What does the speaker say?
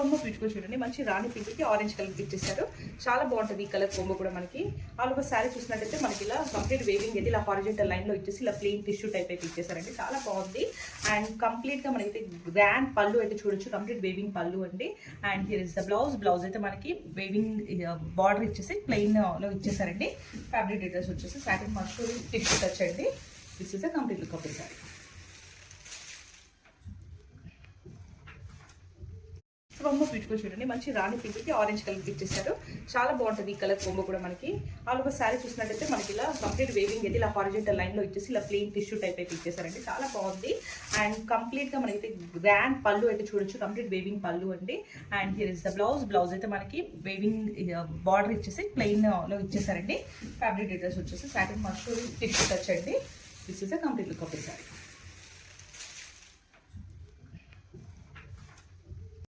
రొమ్మ beautiful చూడండి, మంచి రాణి పింక్కి ఆరెంజ్ కలర్ ఇచ్చేసారు. చాలా బాగుంటుంది ఈ కలర్ కొంబో కూడా. మనకి ఆల్ ఓవర్ శారీ చూసినట్టయితే మనకి ఇలా కంప్లీట్ వేవింగ్ అయితే ఇలా హారిజెంటల్ లైన్ లో ఇచ్చేసి ఇలా ప్లెయిన్ టిష్యూ టైప్ అయితే ఇచ్చేసారండి. చాలా బాగుంది. అండ్ కంప్లీట్ గా మనకి గ్రాండ్ పళ్ళు అయితే చూడొచ్చు, కంప్లీట్ వేవింగ్ పళ్ళు అండి. And here is the blouse అయితే మనకి వేవింగ్ బార్డర్ ఇచ్చేసి ప్లెయిన్ లో ఇచ్చేసారండి. ఫ్యాబ్రిక్ డీటెయిల్స్ వచ్చేసి సాటిన్ మష్రూమ్ టిష్యూ టచ్ అండి. This is the complete look of the sari. రొమ్మ బ్యూటిఫుల్ చూడండి, మంచి రాణి పింక్కి ఆరెంజ్ కలర్ ఇచ్చేసారు. చాలా బాగుంటుంది ఈ కలర్ కొంబో కూడా. మనకి ఆల్ ఓవర్ శారీ చూసినట్టయితే మనకి ఇలా కంప్లీట్ వేవింగ్ అయితే ఇలా హారిజెంటల్ లైన్ లో ఇచ్చేసి ఇలా ప్లెయిన్ టిష్యూ టైప్ అయితే ఇచ్చేసారండి. చాలా బాగుంది. అండ్ కంప్లీట్ గా మనకి గ్రాండ్ పళ్ళు అయితే చూడొచ్చు, కంప్లీట్ వేవింగ్ పళ్ళు అండి. And here is the blouse అయితే మనకి వేవింగ్ బార్డర్ ఇచ్చేసి ప్లెయిన్ లో ఇచ్చేసారండి. ఫ్యాబ్రిక్ డీటెయిల్స్ వచ్చేసి సాటిన్ మష్రూమ్ టిష్యూ టచ్ అండి. This is the complete look of the sari.